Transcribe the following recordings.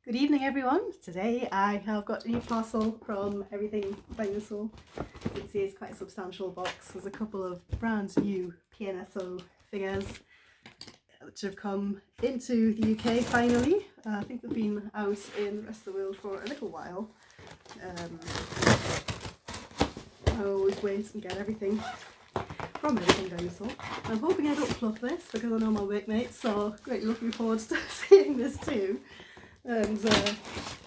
Good evening everyone. Today I have got a new parcel from Everything Dinosaur. You can see it's quite a substantial box. There's a couple of brand new PNSO figures which have come into the UK finally. I think they've been out in the rest of the world for a little while. I always wait and get everything from Everything Dinosaur. I'm hoping I don't fluff this because I know my workmates are greatly looking forward to seeing this too. And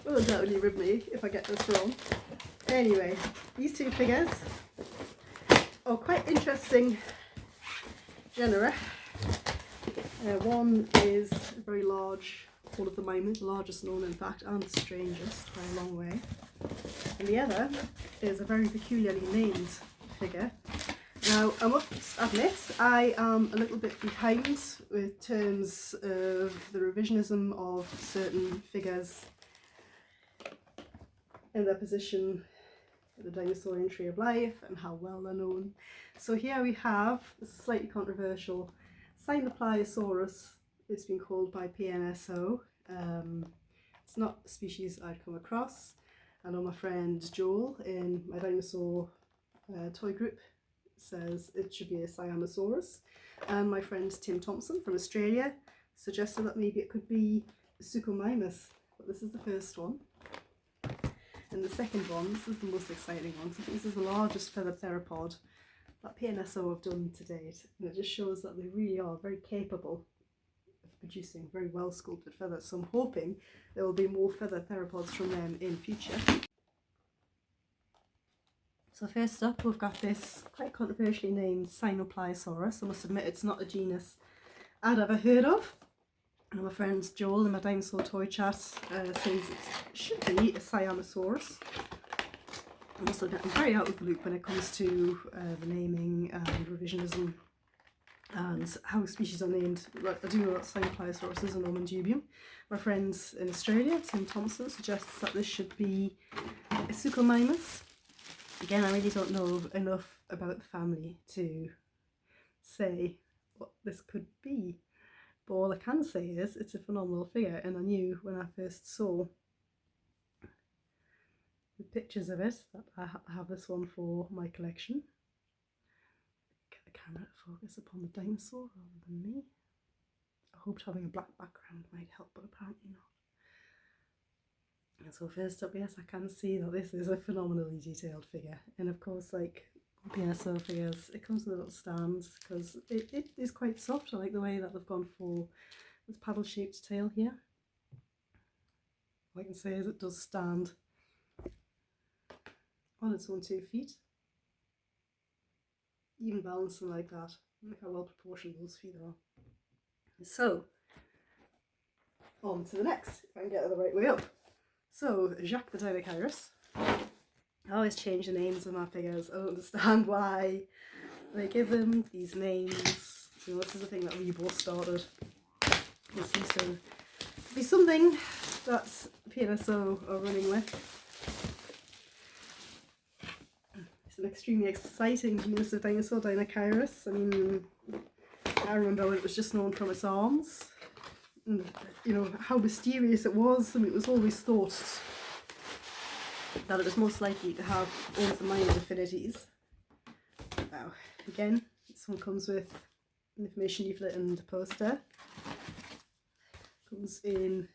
will undoubtedly rib me if I get this wrong. Anyway, these two figures are quite interesting genera. One is very large, one of the moment, the largest known in fact, and the strangest by a long way. And the other is a very peculiarly named figure. Now, I must admit, I am a little bit behind in terms of the revisionism of certain figures in their position in the dinosaurian tree of life and how well they're known. So here we have a slightly controversial Sinopliosaurus. It's been called by PNSO. It's not a species I'd come across. I know my friend Joel in my dinosaur toy group says it should be a Sinopliosaurus, and my friend Tim Thompson from Australia suggested that maybe it could be a Suchomimus, but this is the first one. And the second one, this is the most exciting one, because this is the largest feathered theropod that PNSO have done to date, and it just shows that they really are very capable of producing very well sculpted feathers, so I'm hoping there will be more feathered theropods from them in future. So first up we've got this quite controversially named Sinopliosaurus. I must admit it's not a genus I'd ever heard of. And my friend Joel in my dinosaur toy chat says it should be a Sianosaurus. I must admit I'm very out of the loop when it comes to the naming and revisionism and how species are named. I do know that Sinopliosaurus is a nomen dubium. My friend in Australia, Tim Thompson, suggests that this should be a Suchomimus. Again, I really don't know enough about the family to say what this could be, but all I can say is it's a phenomenal figure, and I knew when I first saw the pictures of it that I have this one for my collection. Get the camera to focus upon the dinosaur rather than me. I hoped having a black background might help, but apparently not. And so first up, yes, I can see that this is a phenomenally detailed figure, and of course, like PNSO figures, it comes with a little stand because it is quite soft. I like the way that they've gone for this paddle shaped tail here. All I can say is it does stand on its own 2 feet, even balancing like that. Look how well proportioned those feet are. So on to the next, if I can get it the right way up. So, Jacques the Deinocheirus. I always change the names of my figures. I don't understand why they give them these names. So this is the thing that Rebo started. It seems to be something that PNSO are running with. It's an extremely exciting genus of dinosaur, Deinocheirus. I mean, I remember when it was just known from its arms. And, you know, how mysterious it was. I mean, it was always thought that it was most likely to have orthomine affinities. Now, again, this one comes with an information leaflet and a poster. Comes in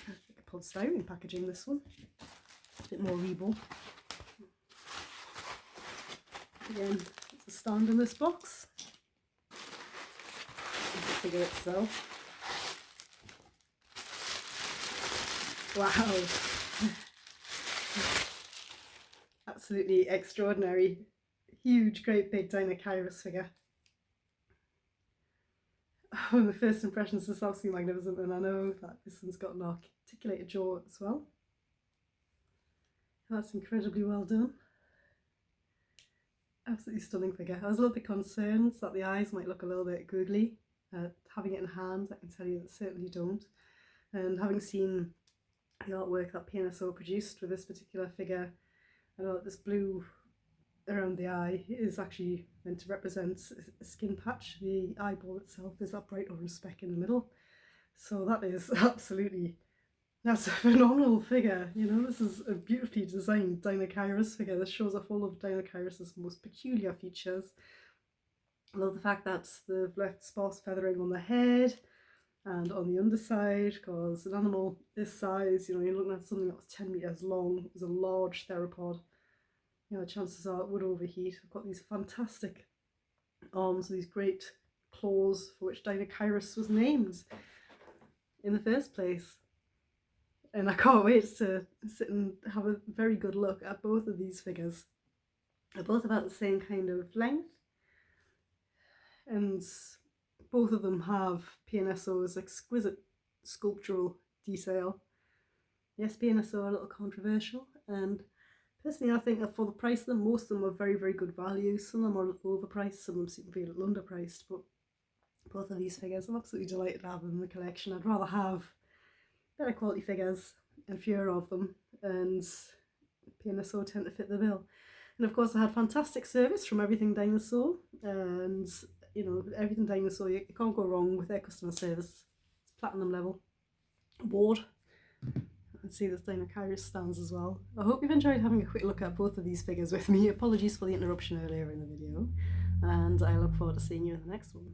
like a polystyrene packaging, this one. A bit more Rebo. Again, it's a stand in this box. The figure itself. Wow, absolutely extraordinary, huge, great big Deinocheirus figure. One of the first impressions is absolutely magnificent, and I know that this one's got an articulated jaw as well. That's incredibly well done. Absolutely stunning figure. I was a little bit concerned that the eyes might look a little bit googly. Having it in hand, I can tell you that certainly don't. And having seen the artwork that PNSO produced with this particular figure, I know that this blue around the eye is actually meant to represent a skin patch. The eyeball itself is that bright orange speck in the middle. So that is absolutely That's a phenomenal figure. You know, this is a beautifully designed Deinocheirus figure. This shows off all of Deinocheirus' most peculiar features. I love the fact that they've left sparse feathering on the head and on the underside, because an animal this size, you know, you're looking at something that was 10 metres long, it was a large theropod. You know, chances are it would overheat. I've got these fantastic arms, these great claws for which Deinocheirus was named in the first place. And I can't wait to sit and have a very good look at both of these figures. They're both about the same kind of length, and both of them have PNSO's exquisite sculptural detail. Yes, PNSO are a little controversial, and personally I think that for the price of them, most of them are very, very good value. Some of them are a little overpriced, some of them seem to be a little underpriced, but both of these figures I'm absolutely delighted to have them in the collection. I'd rather have better quality figures and fewer of them, and PNSO tend to fit the bill. And of course I had fantastic service from Everything Dinosaur, and you know, Everything Dinosaur, you can't go wrong with their customer service. It's platinum level award. And see this Deinocheirus stands as well. I hope you've enjoyed having a quick look at both of these figures with me. Apologies for the interruption earlier in the video, and I look forward to seeing you in the next one.